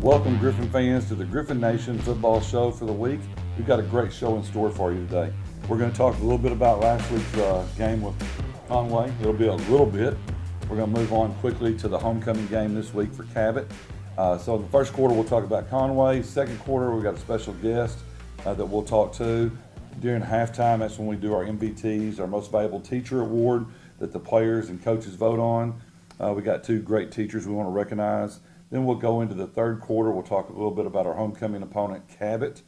Welcome, Gryphon fans, to the Gryphon Nation football show for the week. We've got a great show in store for you today. We're going to talk a little bit about last week's game with Conway. It'll be a little bit. We're going to move on quickly to the homecoming game this week for Cabot. So in the first quarter, we'll talk about Conway. Second quarter, we've got a special guest that we'll talk to. During halftime, that's when we do our MVTs, our Most Valuable Teacher Award that the players and coaches vote on. We got two great teachers we want to recognize. Then we'll go into the third quarter. We'll talk a little bit about our homecoming opponent, Cabot.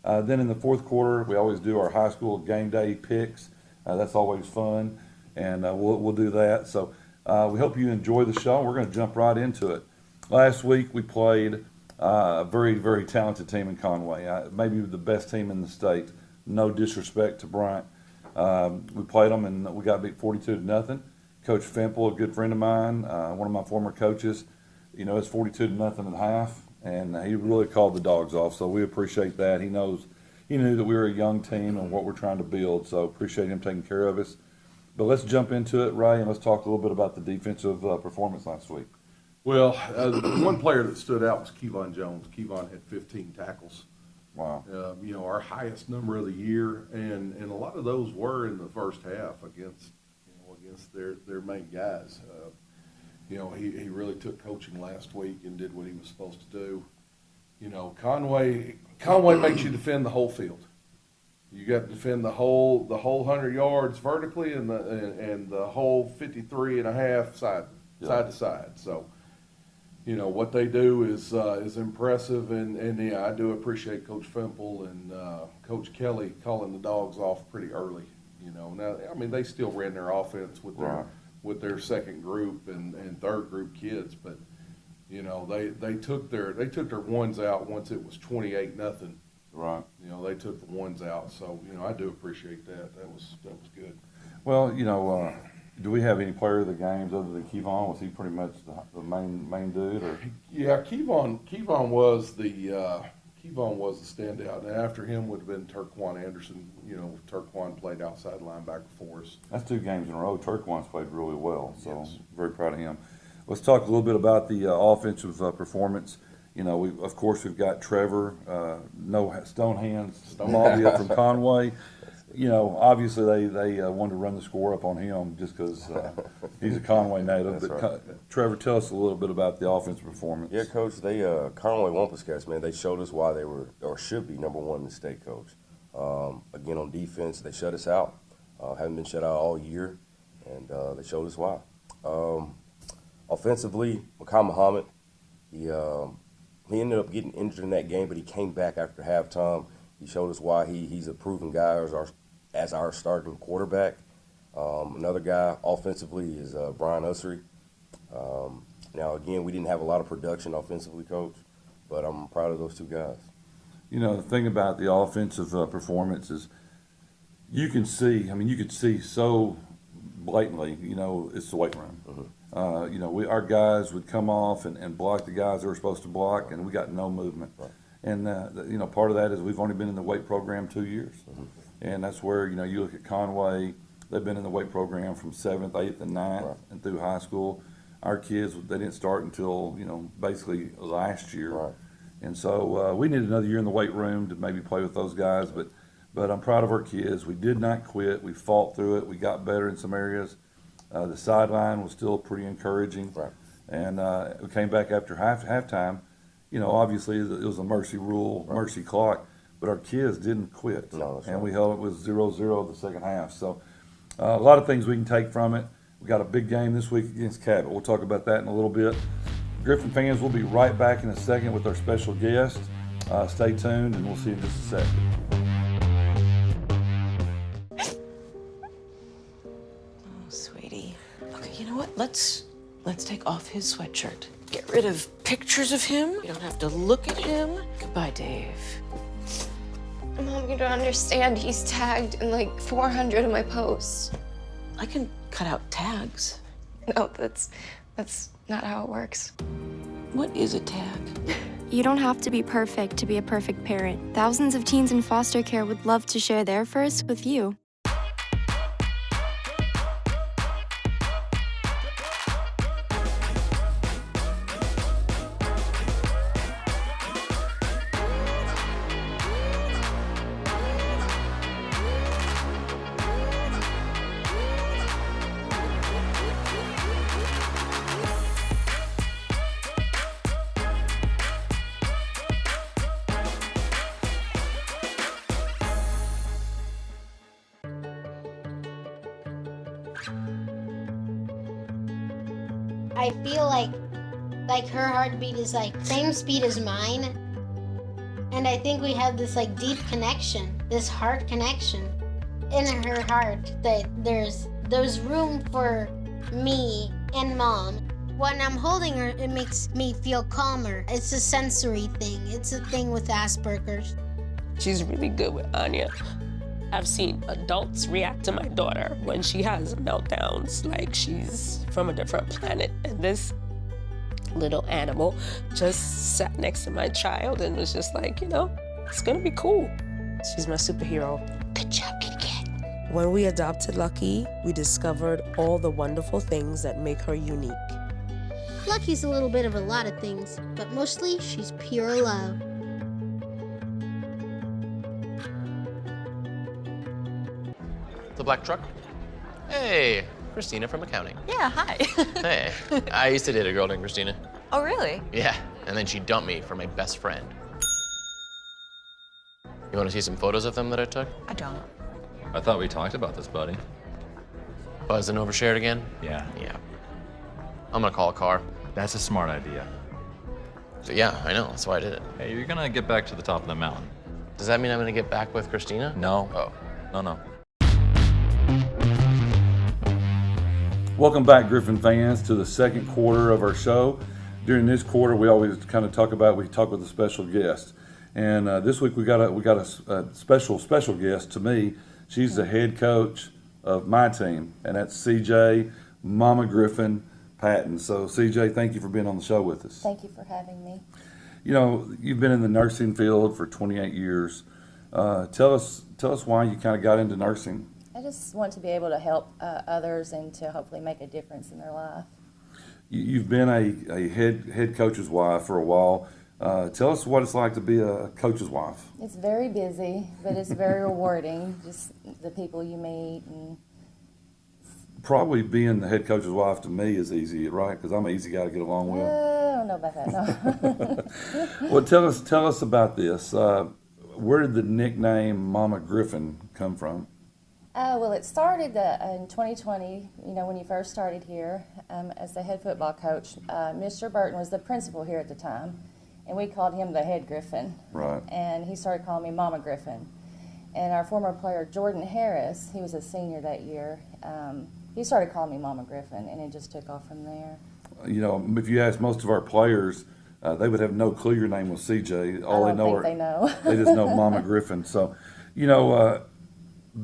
Then in the fourth quarter, we always do our high school game day picks. That's always fun, and we'll do that. So we hope you enjoy the show. We're going to jump right into it. Last week, we played a very, very talented team in Conway, maybe the best team in the state. No disrespect to Bryant. We played them, and we got beat 42-0. Coach Fimple, a good friend of mine, one of my former coaches, it's 42-0 at half, and he really called the dogs off, so we appreciate that. He knew that we were a young team and what we're trying to build, so appreciate him taking care of us. But let's jump into it, Ray, and let's talk a little bit about the defensive performance last week. Well, one player that stood out was Gryphon Jones. Gryphon had 15 tackles. Wow. Our highest number of the year, and a lot of those were in the first half against their main guys. He really took coaching last week and did what he was supposed to do. Conway makes you defend the whole field. You got to defend the whole 100 yards vertically and the whole 53 and a half side to side. So, what they do is impressive, and I do appreciate Coach Fimple and Coach Kelly calling the dogs off pretty early. Now they still ran their offense with their second group and third group kids, but they took their ones out once it was 28-0. Right. They took the ones out, so I do appreciate that. That was good. Well, do we have any player of the games other than Gryphon? Was he pretty much the main dude? Or? Yeah, Gryphon was the standout, and after him would have been Turquan Anderson. Turquan played outside linebacker for us. That's 2 games in a row. Turquan's played really well, so yes. Very proud of him. Let's talk a little bit about the offensive performance. We've got Trevor, no stone hands, Malvia from Conway. Obviously they wanted to run the score up on him just because he's a Conway native. But right. Trevor, tell us a little bit about the offensive performance. Yeah, Coach, they Conway Wampus Cats, man, they showed us why they were or should be number one in the state, Coach. Again, on defense, they shut us out. Haven't been shut out all year, and they showed us why. Offensively, Makai Muhammad, he ended up getting injured in that game, but he came back after halftime. He showed us why he's a proven guy as our starting quarterback. Another guy offensively is Brian Ussery. Now, again, we didn't have a lot of production offensively, Coach, but I'm proud of those 2 guys. The thing about the offensive performance is you could see so blatantly, it's the weight room. Mm-hmm. Our guys would come off and block the guys they were supposed to block, and we got no movement. Right. And, part of that is we've only been in the weight program 2 years. Mm-hmm. And that's where, you look at Conway, they've been in the weight program from 7th, 8th, and 9th Right. and through high school. Our kids, they didn't start until, basically last year. Right. And so we need another year in the weight room to maybe play with those guys. But I'm proud of our kids. We did not quit. We fought through it. We got better in some areas. The sideline was still pretty encouraging. Right. And we came back after halftime. Obviously it was a mercy rule, Right. mercy clock, but our kids didn't quit. No, that's and right. we held it with 0-0 the second half. So a lot of things we can take from it. We got a big game this week against Cabot. We'll talk about that in a little bit. Gryphon fans, we'll be right back in a second with our special guest. Stay tuned, and we'll see you in just a second. Oh, sweetie. Okay, you know what? Let's take off his sweatshirt. Get rid of pictures of him. You don't have to look at him. Goodbye, Dave. Mom, you don't understand. He's tagged in like 400 of my posts. I can cut out tags. No, that's not how it works. What is a tag? You don't have to be perfect to be a perfect parent. Thousands of teens in foster care would love to share their first with you. I feel like her heartbeat is like same speed as mine. And I think we have this like deep connection, this heart connection in her heart, that there's room for me and Mom. When I'm holding her, it makes me feel calmer. It's a sensory thing. It's a thing with Asperger's. She's really good with Anya. I've seen adults react to my daughter when she has meltdowns, like she's from a different planet. And this little animal just sat next to my child and was just like, it's gonna be cool. She's my superhero. Good job, kitty cat. When we adopted Lucky, we discovered all the wonderful things that make her unique. Lucky's a little bit of a lot of things, but mostly she's pure love. The black truck? Hey, Christina from accounting. Yeah, hi. Hey, I used to date a girl named Christina. Oh, really? Yeah, and then she dumped me for my best friend. You want to see some photos of them that I took? I don't. I thought we talked about this, buddy. Buzzing overshared again? Yeah. Yeah. I'm gonna call a car. That's a smart idea. So yeah, I know, that's why I did it. Hey, you're gonna get back to the top of the mountain. Does that mean I'm gonna get back with Christina? No. Oh. No. Welcome back, Gryphon fans, to the second quarter of our show. During this quarter, we always kind of talk with a special guest. And this week we got a special guest. To me, she's the head coach of my team, and that's CJ, Mama Gryphon Patton. So CJ, thank you for being on the show with us. Thank you for having me. You've been in the nursing field for 28 years. Tell us why you kind of got into nursing. I just want to be able to help others and to hopefully make a difference in their life. You've been a head coach's wife for a while. Tell us what it's like to be a coach's wife. It's very busy, but it's very rewarding, just the people you meet. And probably being the head coach's wife to me is easy, right? Because I'm an easy guy to get along with. I don't know about that, no. Well, tell us about this. Where did the nickname Mama Gryphon come from? Well, it started in 2020, when you first started here as the head football coach. Mr. Burton was the principal here at the time, and we called him the head Gryphon. Right. And he started calling me Mama Gryphon. And our former player, Jordan Harris, he was a senior that year, he started calling me Mama Gryphon, and it just took off from there. If you ask most of our players, they would have no clue your name was CJ. All I don't think they know. They just know Mama Gryphon. So,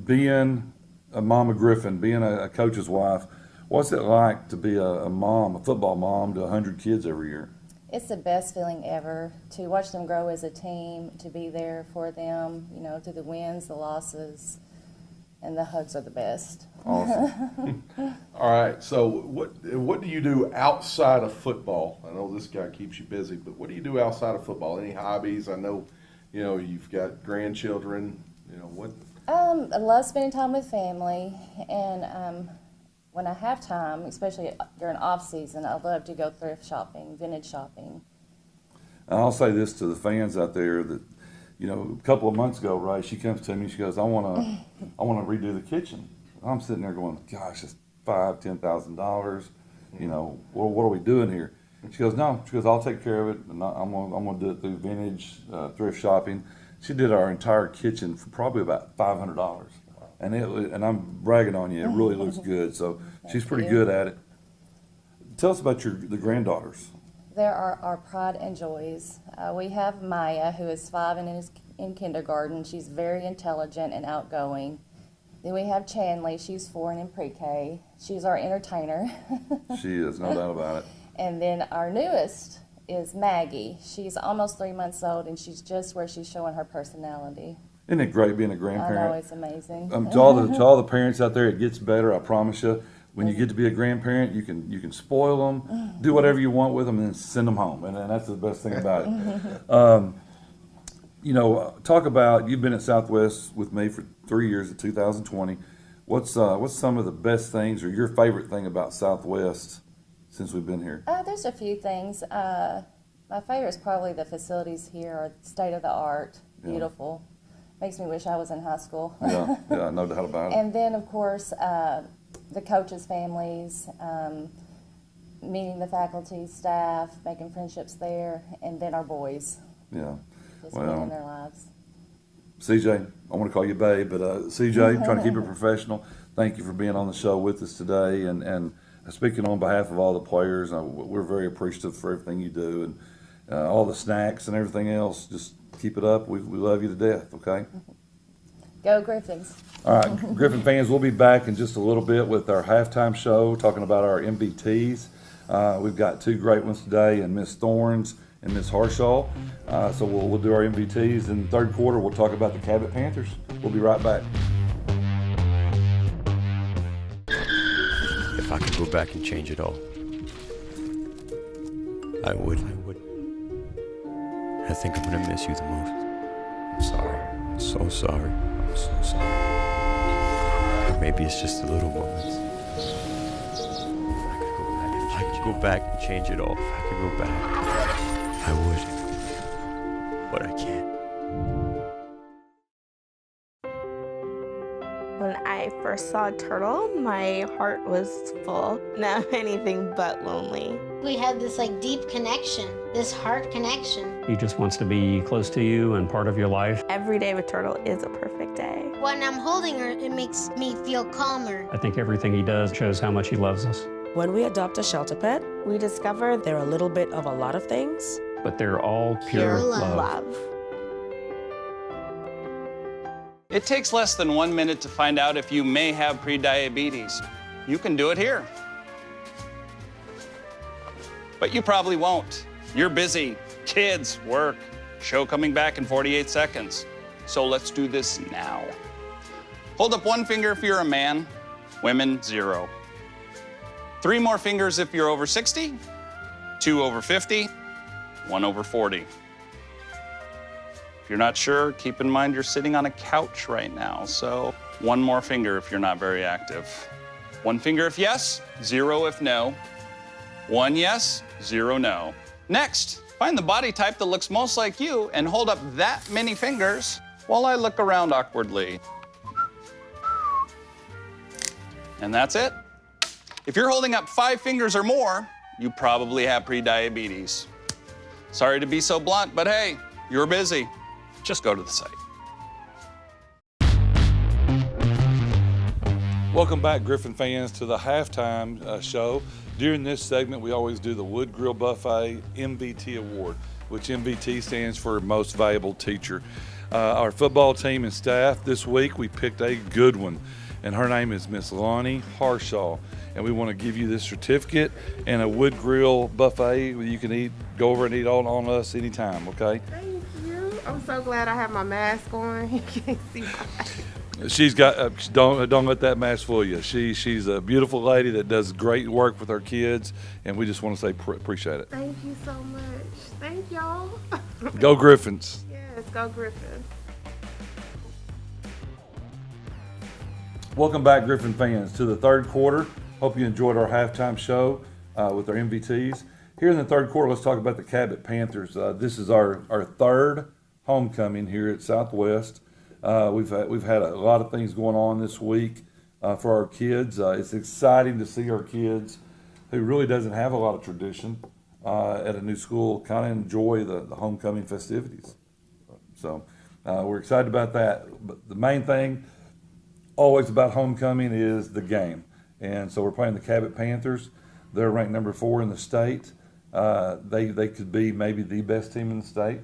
being a Mama Gryphon, being a coach's wife, what's it like to be a mom, a football mom to 100 kids every year? It's the best feeling ever to watch them grow as a team, to be there for them, through the wins, the losses, and the hugs are the best. Awesome. All right, so what do you do outside of football? I know this guy keeps you busy, but what do you do outside of football? Any hobbies? I know, you've got grandchildren. What? I love spending time with family, and when I have time, especially during off season, I love to go thrift shopping, vintage shopping. And I'll say this to the fans out there that, a couple of months ago, right, she comes to me, she goes, I want to redo the kitchen. I'm sitting there going, gosh, it's $5,000-$10,000. What are we doing here? She goes, no. She goes, I'll take care of it, and I'm gonna do it through vintage thrift shopping. She did our entire kitchen for probably about $500, and I'm bragging on you. It really looks good. So she's pretty good at it. Tell us about the granddaughters. There are our pride and joys. We have Maya, who is 5 and is in kindergarten. She's very intelligent and outgoing. Then we have Chanley. She's 4 and in pre-K. She's our entertainer. She is, no doubt about it. And then our newest is Maggie. She's almost 3 months old, and she's just where she's showing her personality. Isn't it great being a grandparent? I know, it's amazing. To all the parents out there, it gets better, I promise you. When you get to be a grandparent, you can spoil them, do whatever you want with them, and then send them home. And that's the best thing about it. Talk about, you've been at Southwest with me for 3 years at 2020. What's some of the best things or your favorite thing about Southwest since we've been here? There's a few things. My favorite is probably the facilities here are state of the art, beautiful. Makes me wish I was in high school. Yeah, no doubt about it. And then, of course, the coaches' families, meeting the faculty, staff, making friendships there, and then our boys. Yeah. Just being in their lives. CJ, I want to call you babe, but CJ, trying to keep it professional. Thank you for being on the show with us today, and speaking on behalf of all the players, we're very appreciative for everything you do and all the snacks and everything else. Just keep it up. We love you to death. Okay. Go Griffins. All right, Gryphon fans, we'll be back in just a little bit with our halftime show, talking about our MVTs. We've got two great ones today, and Miss Thorns and Miss Harshaw. So we'll do our MVTs. In the third quarter, we'll talk about the Cabot Panthers. We'll be right back. If I could go back and change it all, I would. I think I'm gonna miss you the most. I'm sorry. I'm so sorry. I'm so sorry. Or maybe it's just the little moments. If I could go back and change it all, if I could go back, I would. But I can't. When I first saw Turtle, my heart was full. Now anything but lonely. We had this like deep connection, this heart connection. He just wants to be close to you and part of your life. Every day with Turtle is a perfect day. When I'm holding her, it makes me feel calmer. I think everything he does shows how much he loves us. When we adopt a shelter pet, we discover they're a little bit of a lot of things. But they're all pure love. It takes less than 1 minute to find out if you may have prediabetes. You can do it here. But you probably won't. You're busy. Kids, work, show coming back in 48 seconds. So let's do this now. Hold up one finger if you're a man, women, 0. 3 more fingers if you're over 60, 2 over 50, 1 over 40. If you're not sure, keep in mind you're sitting on a couch right now, so 1 more finger if you're not very active. 1 finger if yes, 0 if no. 1 yes, 0 no. Next, find the body type that looks most like you and hold up that many fingers while I look around awkwardly. And that's it. If you're holding up 5 fingers or more, you probably have prediabetes. Sorry to be so blunt, but hey, you're busy. Just go to the site. Welcome back, Gryphon fans, to the halftime show. During this segment, we always do the Wood Grill Buffet MVT Award, which MVT stands for Most Valuable Teacher. Our football team and staff this week, we picked a good one, and her name is Miss Lonnie Harshaw. And we want to give you this certificate and a Wood Grill Buffet where you can eat, go over and eat on us anytime, okay? Thank you. I'm so glad I have my mask on. You can't see my face. She's got, don't let that mask fool you. She's a beautiful lady that does great work with our kids, and we just want to say appreciate it. Thank you so much. Thank y'all. Go Gryphons. Yes, go Gryphons. Welcome back, Gryphon fans, to the third quarter. Hope you enjoyed our halftime show with our MVTs. Here in the third quarter, let's talk about the Cabot Panthers. This is our third homecoming here at Southwest. We've had a lot of things going on this week for our kids. It's exciting to see our kids, who really doesn't have a lot of tradition at a new school, kind of enjoy the homecoming festivities. So we're excited about that. But the main thing always about homecoming is the game. And so we're playing the Cabot Panthers. They're ranked number 4 in the state. They could be maybe the best team in the state.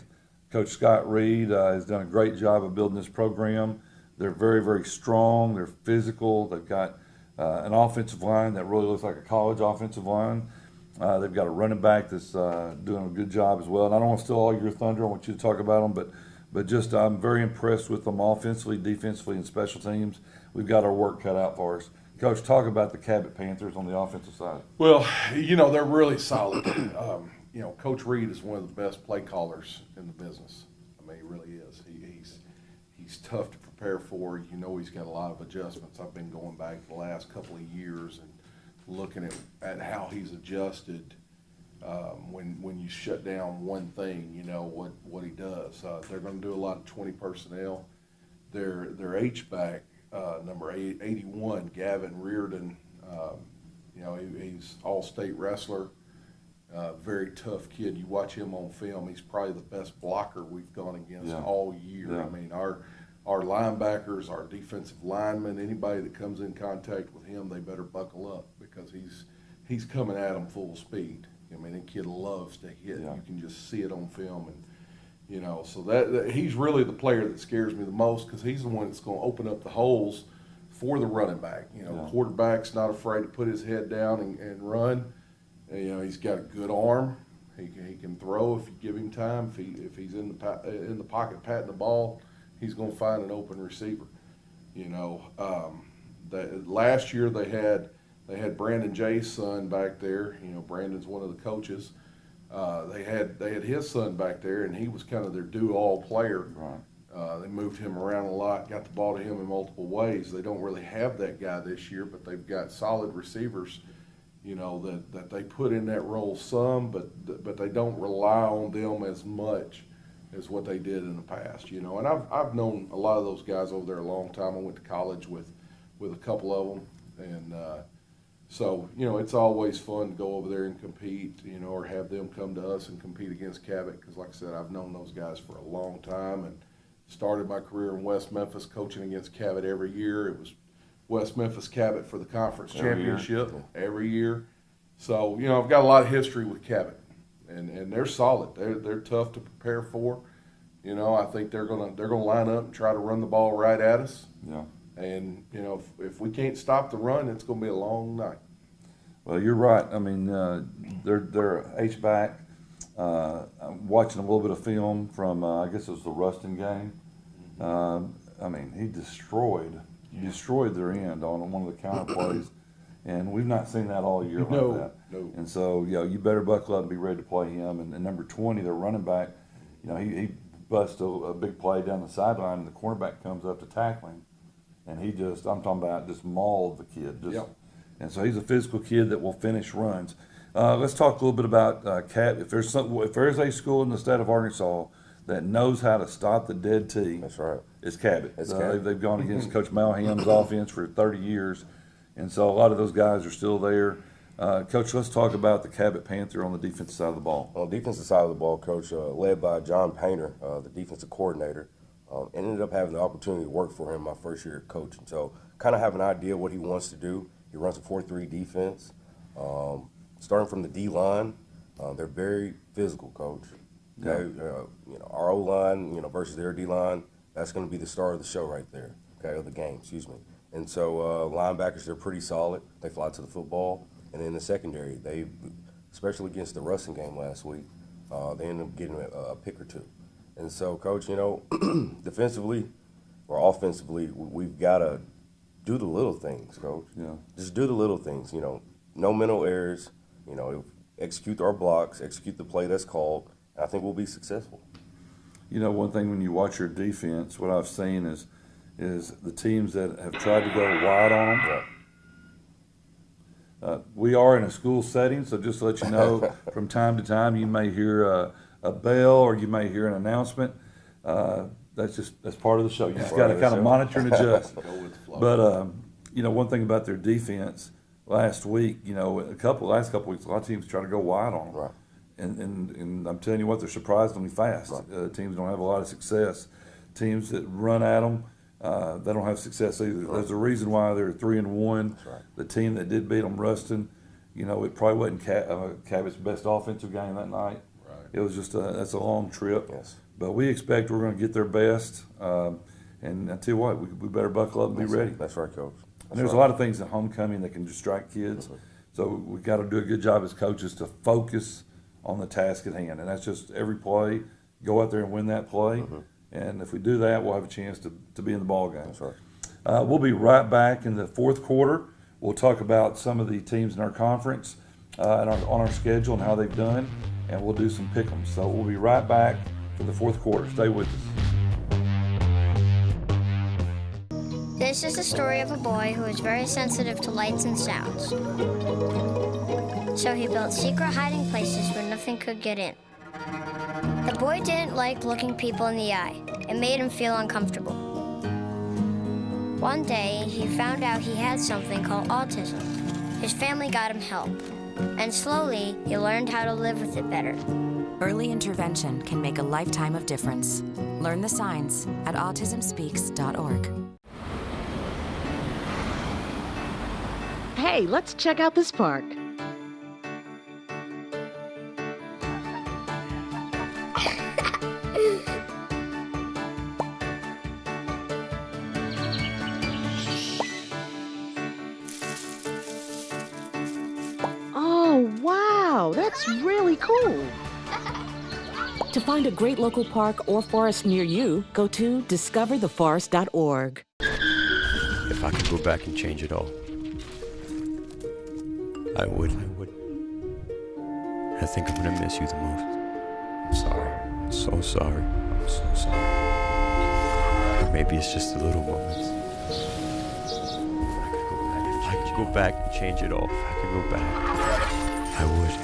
Coach Scott Reed has done a great job of building this program. They're very, very strong. They're physical. They've got an offensive line that really looks like a college offensive line. They've got a running back that's doing a good job as well. And I don't want to steal all your thunder. I want you to talk about them, but just I'm very impressed with them offensively, defensively, and special teams. We've got our work cut out for us. Coach, talk about the Cabot Panthers on the offensive side. Well, they're really solid. Coach Reed is one of the best play callers in the business. I mean, he really is. He's tough to prepare for. He's got a lot of adjustments. I've been going back the last couple of years and looking at how he's adjusted when you shut down one thing, what he does. They're going to do a lot of 20 personnel. Their H-back, number 81, Gavin Reardon, You know, he's all-state wrestler, very tough kid. You watch him on film, he's probably the best blocker we've gone against all year. Yeah. I mean, our linebackers, our defensive linemen, anybody that comes in contact with him, they better buckle up because he's coming at them full speed. I mean, the kid loves to hit. Yeah. You can just see it on film, and you know, so that he's really the player that scares me the most because he's the one that's going to open up the holes for the running back. You know, quarterback's not afraid to put his head down and run. And, you know, he's got a good arm. He can throw if you give him time. If he's in the pocket patting the ball, he's going to find an open receiver. You know, last year they had Brandon Jay's son back there. You know, Brandon's one of the coaches. They had his son back there, and he was kind of their do-all player. Right. They moved him around a lot, got the ball to him in multiple ways. They don't really have that guy this year, but they've got solid receivers, you know, that they put in that role some, but they don't rely on them as much as what they did in the past, you know. And I've known a lot of those guys over there a long time. I went to college with a couple of them, and so, you know, it's always fun to go over there and compete, you know, or have them come to us and compete against Cabot because, like I said, I've known those guys for a long time and started my career in West Memphis coaching against Cabot every year. It was West Memphis Cabot for the conference championship every year. So, you know, I've got a lot of history with Cabot, and they're solid. They're tough to prepare for. You know, I think they're gonna line up and try to run the ball right at us. Yeah. And, you know, if we can't stop the run, it's going to be a long night. Well, you're right. I mean, they're H-back. I'm watching a little bit of film from, I guess it was the Ruston game. I mean, he destroyed their end on one of the counter plays. And we've not seen that all year like that. No. And so, you know, you better buckle up and be ready to play him. And number 20, their running back, you know, he busts a big play down the sideline, and the cornerback comes up to tackle him. And he just, I'm talking about, just mauled the kid. And so he's a physical kid that will finish runs. Let's talk a little bit about If there's a school in the state of Arkansas that knows how to stop the dead T, that's right. It's Cabot. Cabot. They've gone against Coach Malham's offense for 30 years, and so a lot of those guys are still there. Coach, let's talk about the Cabot Panther on the defensive side of the ball. On the defensive side of the ball, Coach, led by John Painter, the defensive coordinator, ended up having the opportunity to work for him my first year of coaching. So kind of have an idea what he wants to do. He runs a 4-3 defense. Starting from the D-line, they're very physical, Coach. Okay, you know, our O-line, you know, versus their D-line, that's going to be the star of the show right there, okay, of the game, excuse me. And so linebackers, they're pretty solid. They fly to the football. And in the secondary, they, especially against the Ruston game last week, they ended up getting a pick or two. And so, Coach, you know, defensively or offensively, we've got to do the little things, Coach. Yeah. Just do the little things, you know. No mental errors, you know, execute our blocks, execute the play that's called, and I think we'll be successful. You know, one thing when you watch your defense, what I've seen is the teams that have tried to go wide on them. Yeah. We are in a school setting, so just to let you know, from time to time you may hear a bell or you may hear an announcement. That's part of the show. You just got to kind of monitor and adjust. But you know, one thing about their defense last week, you know, last couple weeks, a lot of teams try to go wide on them. Right. And I'm telling you what, they're surprisingly fast. Right. Teams don't have a lot of success. Teams that run at them, they don't have success either. Right. There's a reason why they're 3-1. That's right. The team that did beat them, Ruston, you know, it probably wasn't Cabot's best offensive game that night. Right. It was just that's a long trip. Yes. But we expect we're going to get their best. And I tell you what, we better buckle up and be ready. That's right, Coach. And there's a lot of things at homecoming that can distract kids. So we've got to do a good job as coaches to focus on the task at hand. And that's just every play, go out there and win that play. And if we do that, we'll have a chance to be in the ball game. That's right. We'll be right back in the fourth quarter. We'll talk about some of the teams in our conference and on our schedule and how they've done. And we'll do some pick-ems. So we'll be right back for the fourth quarter. Stay with us. This is the story of a boy who was very sensitive to lights and sounds. So he built secret hiding places where nothing could get in. The boy didn't like looking people in the eye. It made him feel uncomfortable. One day, he found out he had something called autism. his family got him help. And slowly, he learned how to live with it better. Early intervention can make a lifetime of difference. Learn the signs at autismspeaks.org. Hey, let's check out this park. Oh, wow, that's really cool. To find a great local park or forest near you, go to discovertheforest.org. If I could go back and change it all, I would. I think I'm gonna miss you the most. I'm sorry. I'm so sorry. I'm so sorry. Maybe it's just the little moments. If I could go back and change it all, if I could go back, I would.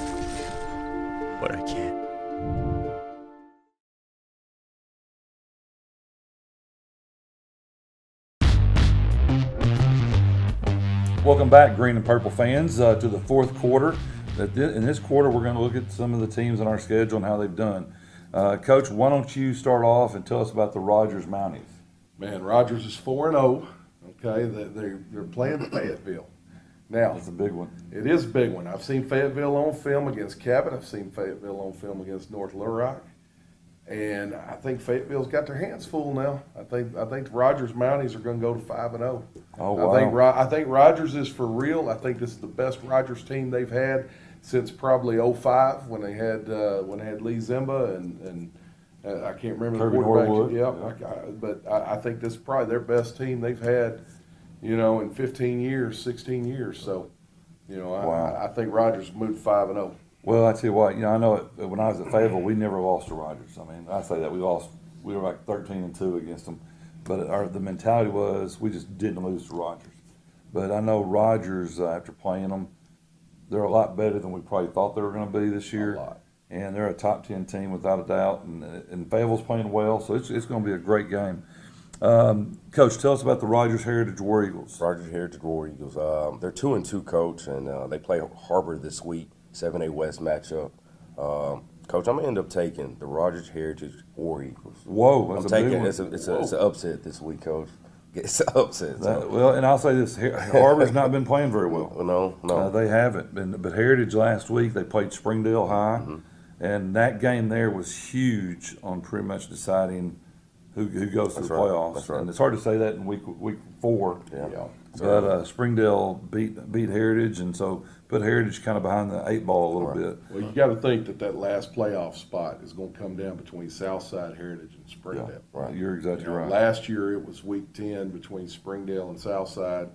But I can't. Welcome back, green and purple fans, to the fourth quarter. In this quarter, we're going to look at some of the teams on our schedule and how they've done. Coach, why don't you start off and tell us about the Rogers Mounties? Man, Rogers is 4-0. Okay, they're playing Fayetteville. Now, that's a big one. It is a big one. I've seen Fayetteville on film against Cabot. I've seen Fayetteville on film against North Little Rock. And I think Fayetteville's got their hands full now. I think the Rogers Mounties are going to go to 5-0. Oh, wow. I think Rogers is for real. I think this is the best Rogers team they've had since probably 05 when they had Lee Zimba and I can't remember Kirby the quarterback. Norwood. But I think this is probably their best team they've had, in 15 years, 16 years. So, Wow. I think Rogers moved 5-0. Well, I tell you what, I know when I was at Fayetteville, we never lost to Rogers. I mean, I say that we were like 13-2 against them, but the mentality was we just didn't lose to Rogers. But I know Rogers, after playing them, they're a lot better than we probably thought they were going to be this year. A lot. And they're a top 10 team without a doubt, and Fayetteville's playing well, so it's going to be a great game. Coach, tell us about the Rogers Heritage War Eagles. Rogers Heritage War Eagles. They're 2-2, Coach, and they play Harbor this week. 7A West matchup. Coach, I'm gonna end up taking the Rogers Heritage War Eagles. Whoa, that's I'm a big taking one. it's an upset this week, Coach. It's an upset. Well, and I'll say this: Harbor's not been playing very well. No, they haven't. But Heritage last week they played Springdale High, and that game there was huge on pretty much deciding who goes to the playoffs. That's right. And it's hard to say that in week 4. Yeah. But Springdale beat Heritage, and so put Heritage kind of behind the 8 ball a little bit. Well, you got to think that last playoff spot is going to come down between Southside, Heritage, and Springdale. Yeah, right. You're exactly right. Last year it was week 10 between Springdale and Southside,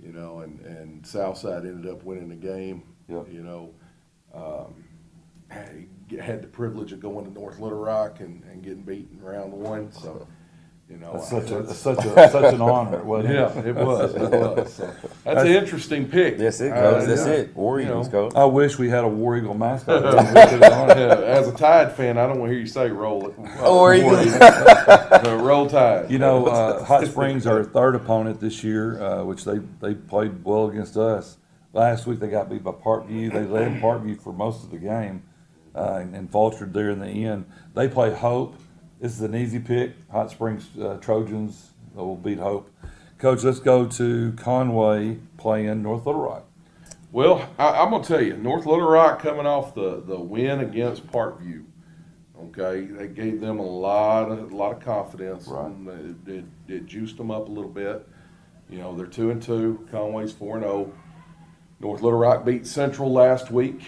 and Southside ended up winning the game. Yep. Had the privilege of going to North Little Rock and getting beaten round 1. So, That's such an honor, wasn't it? Yeah, it was. So that's an interesting pick. Yes, it goes. That's it. War Eagles, Coach. I wish we had a War Eagle mascot. As a Tide fan, I don't want to hear you say roll it. War Eagles. Roll Tide. Hot Springs, our third opponent this year, which they played well against us. Last week they got beat by Parkview. They led Parkview for most of the game and faltered there in the end. They play Hope. This is an easy pick. Hot Springs Trojans will beat Hope. Coach, let's go to Conway playing North Little Rock. Well, I'm going to tell you, North Little Rock coming off the win against Parkview. Okay, they gave them a lot of confidence. Right. And it juiced them up a little bit. They're 2-2. Conway's 4-0. North Little Rock beat Central last week.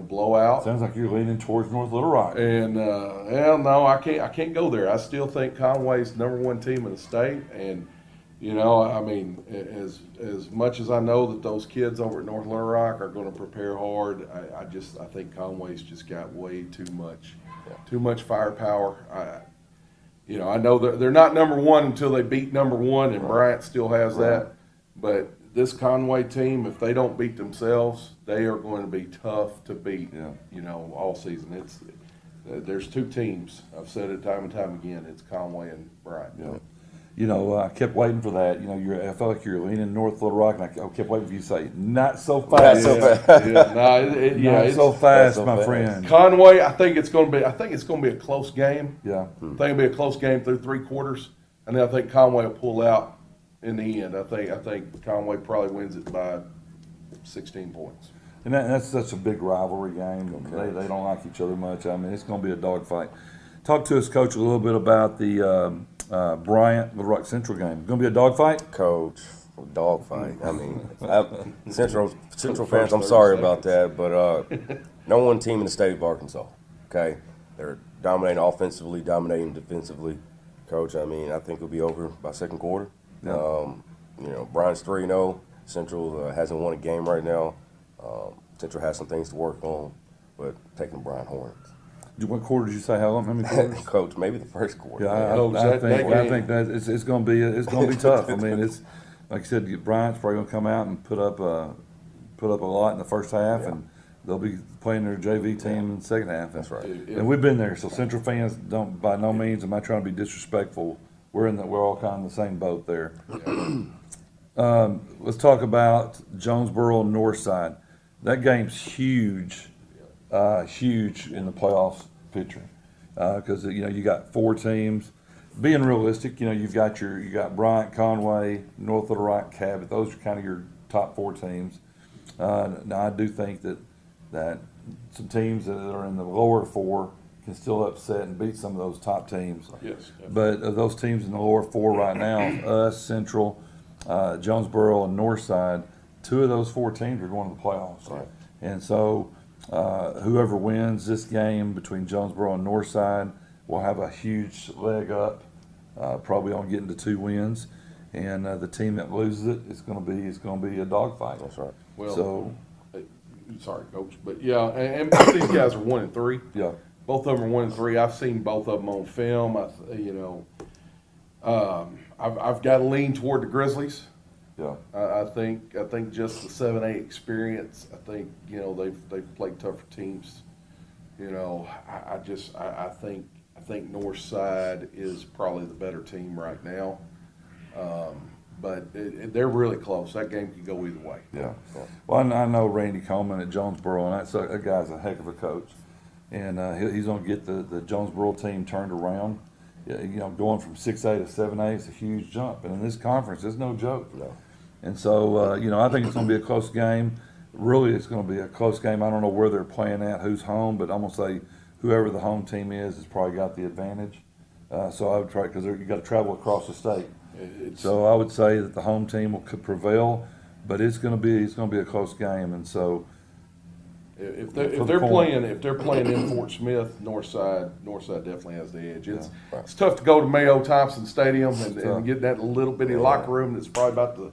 Blowout. Sounds like you're leaning towards North Little Rock. And no, I can't go there. I still think Conway's #1 team in the state. And as much as I know that those kids over at North Little Rock are going to prepare hard, I think Conway's just got way too much firepower. I know they're not #1 until they beat #1, and Bryant still has that. But this Conway team, if they don't beat themselves, they are going to be tough to beat. All season. There's 2 teams. I've said it time and time again. It's Conway and Bryant. Yeah. I kept waiting for that. I felt like you're leaning north Little Rock, and I kept waiting for you to say, "Not so fast." Not so fast. Not so fast, my friend. Conway, I think it's going to be a close game. Yeah. I think it'll be a close game through 3 quarters, and then I think Conway will pull out in the end. I think Conway probably wins it by 16 points. And that's such a big rivalry game. Okay. They don't like each other much. I mean, it's going to be a dogfight. Talk to us, Coach, a little bit about the Bryant Little Rock Central game. Going to be a dogfight? Coach, dogfight. I mean, Central fans, I'm sorry about that, but no one team in the state of Arkansas, okay? They're dominating offensively, dominating defensively. Coach, I mean, I think it'll be over by second quarter. Yeah. Bryant's 3-0. Central hasn't won a game right now. Central has some things to work on, but taking Bryant Horns. What quarter did you say? How long? How many quarters? Coach, maybe the first quarter. Yeah, I think that it's going to be tough. I mean, it's like you said, Bryant's probably going to come out and put up a lot in the first half, and they'll be playing their JV team in the second half. That's right. And we've been there, so Central fans don't, by no means am I trying to be disrespectful. We're all kind of in the same boat there. Let's talk about Jonesboro and Northside. That game's huge. Huge in the playoffs picture because you got 4 teams. Being realistic, you've got Bryant, Conway, North Little Rock, Cabot. Those are kind of your top 4 teams. Now I do think that some teams that are in the lower 4 can still upset and beat some of those top teams. Yes. But of those teams in the lower 4 right now, us, Central, Jonesboro, and Northside, 2 of those 4 teams are going to the playoffs. Right. And so whoever wins this game between Jonesboro and Northside will have a huge leg up, probably on getting to 2 wins. And the team that loses it is going to be a dogfight. That's right. Well, sorry, Coach, but yeah, and both these guys are 1-3. Yeah. Both of them are 1-3. I've seen both of them on film. I've got to lean toward the Grizzlies. Yeah. I think just the 7A experience. I think they've played tougher teams. I think Northside is probably the better team right now. But they're really close. That game could go either way. Yeah. Well, I know Randy Coleman at Jonesboro, and that guy's a heck of a coach, and he's going to get the Jonesboro team turned around. Going from 6A to 7A is a huge jump, and in this conference, it's no joke. No. And so, I think it's going to be a close game. Really, it's going to be a close game. I don't know where they're playing at, who's home, but I'm going to say whoever the home team is has probably got the advantage. So I would try, because you got to travel across the state. So I would say that the home team could prevail, but it's going to be a close game. And so, if they're playing in Fort Smith, Northside definitely has the edge. It's tough to go to Mayo Thompson Stadium and get that little bitty locker room that's probably about the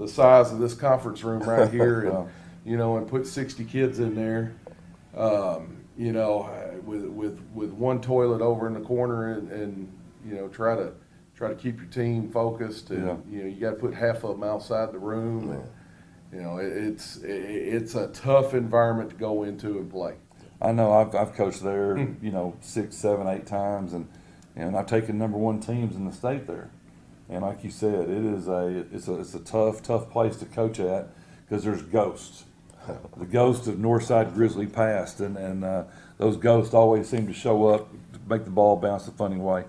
size of this conference room right here, and put 60 kids in there, with one toilet over in the corner and try to keep your team focused. And you got to put half of them outside the room. And, it's a tough environment to go into and play. I know I've coached there, 6, 7, 8 times, and I've taken #1 teams in the state there. And like you said, it's a tough place to coach at because there's ghosts. The ghost of Northside Grizzly past, and those ghosts always seem to show up, make the ball bounce a funny way.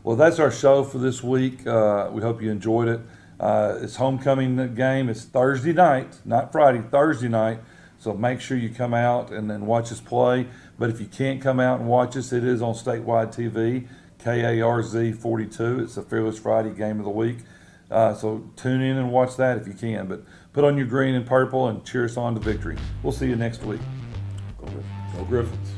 Well, that's our show for this week. We hope you enjoyed it. It's homecoming game. It's Thursday night, not Friday, Thursday night. So make sure you come out and then watch us play. But if you can't come out and watch us, it is on statewide TV, KARZ 42. It's the Fearless Friday game of the week. So tune in and watch that if you can. But put on your green and purple and cheer us on to victory. We'll see you next week. Go Griffins.